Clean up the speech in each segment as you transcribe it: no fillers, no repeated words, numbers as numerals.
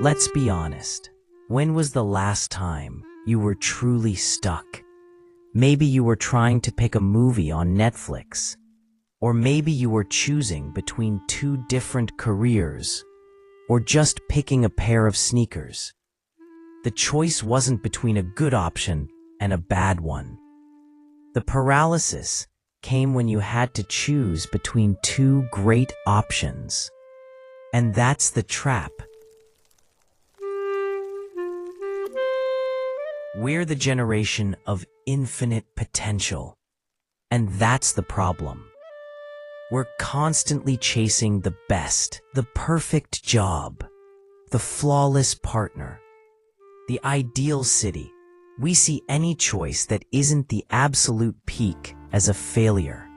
Let's be honest. When was the last time you were truly stuck? Maybe you were trying to pick a movie on Netflix. Or maybe you were choosing between two different careers. Or just picking a pair of sneakers. The choice wasn't between a good option and a bad one. The paralysis came when you had to choose between two great options. And that's the trap. We're the generation of infinite potential. And that's the problem. We're constantly chasing the best, the perfect job, the flawless partner, the ideal city. We see any choice that isn't the absolute peak as a failure.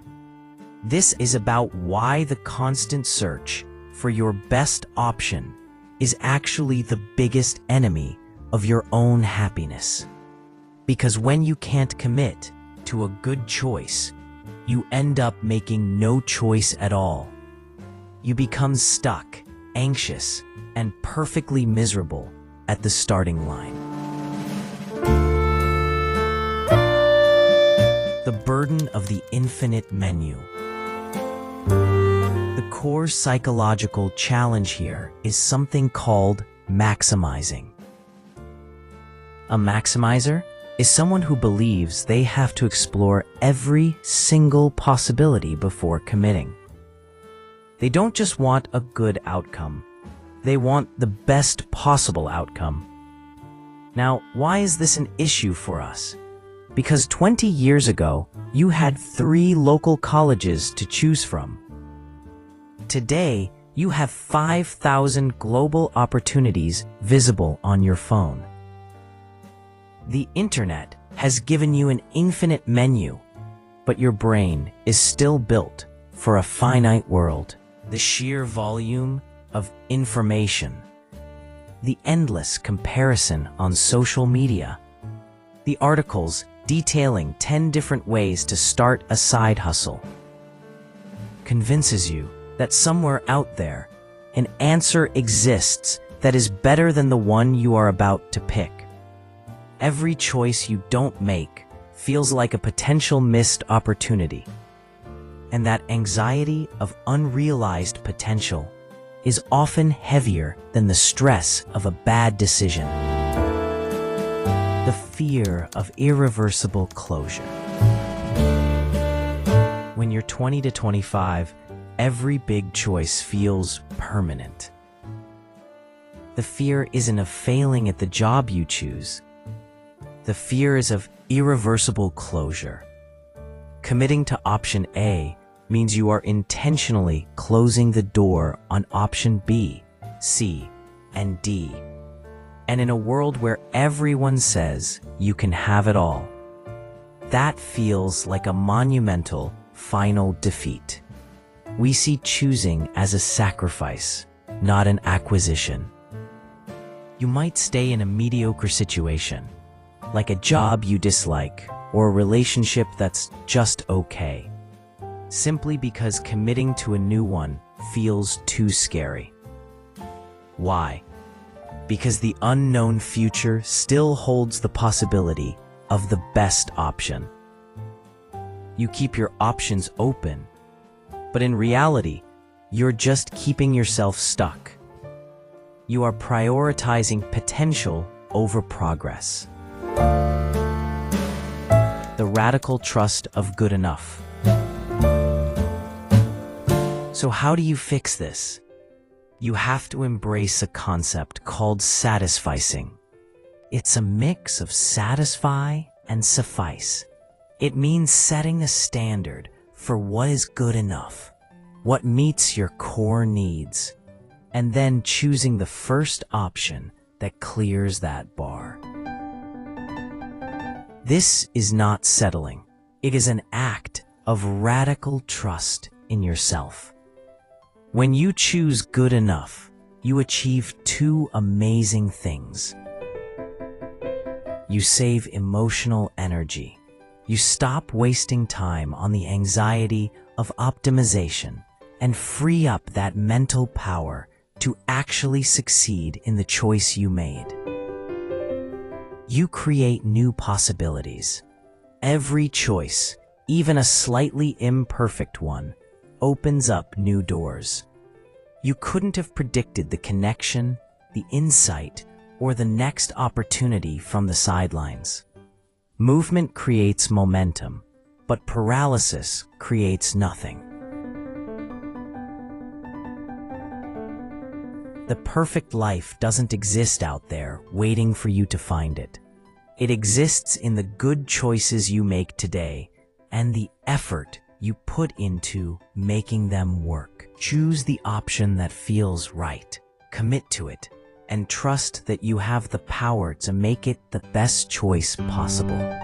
This is about why the constant search for your best option is actually the biggest enemy of your own happiness. Because when you can't commit to a good choice, you end up making no choice at all. You become stuck, anxious, and perfectly miserable at the starting line. The burden of the infinite menu. The core psychological challenge here is something called maximizing. A maximizer is someone who believes they have to explore every single possibility before committing. They don't just want a good outcome, they want the best possible outcome. Now, why is this an issue for us? Because 20 years ago, you had 3 local colleges to choose from. Today, you have 5,000 global opportunities visible on your phone. The internet has given you an infinite menu, but your brain is still built for a finite world. The sheer volume of information, the endless comparison on social media, the articles detailing 10 different ways to start a side hustle, convinces you that somewhere out there, an answer exists that is better than the one you are about to pick. Every choice you don't make feels like a potential missed opportunity. And that anxiety of unrealized potential is often heavier than the stress of a bad decision. The fear of irreversible closure. When you're 20 to 25, every big choice feels permanent. The fear isn't of failing at the job you choose. The fear is of irreversible closure. Committing to option A means you are intentionally closing the door on option B, C, and D. And in a world where everyone says you can have it all, that feels like a monumental final defeat. We see choosing as a sacrifice, not an acquisition. You might stay in a mediocre situation, like a job you dislike or a relationship that's just okay, simply because committing to a new one feels too scary. Why? Because the unknown future still holds the possibility of the best option. You keep your options open, but in reality, you're just keeping yourself stuck. You are prioritizing potential over progress. The radical trust of good enough. So how do you fix this? You have to embrace a concept called satisficing. It's a mix of satisfy and suffice. It means setting a standard for what is good enough, what meets your core needs, and then choosing the first option that clears that bar. This is not settling. It is an act of radical trust in yourself. When you choose good enough, you achieve 2 amazing things. You save emotional energy. You stop wasting time on the anxiety of optimization and free up that mental power to actually succeed in the choice you made. You create new possibilities. Every choice, even a slightly imperfect one, opens up new doors. You couldn't have predicted the connection, the insight, or the next opportunity from the sidelines. Movement creates momentum, but paralysis creates nothing. The perfect life doesn't exist out there waiting for you to find it. It exists in the good choices you make today and the effort you put into making them work. Choose the option that feels right, commit to it, and trust that you have the power to make it the best choice possible.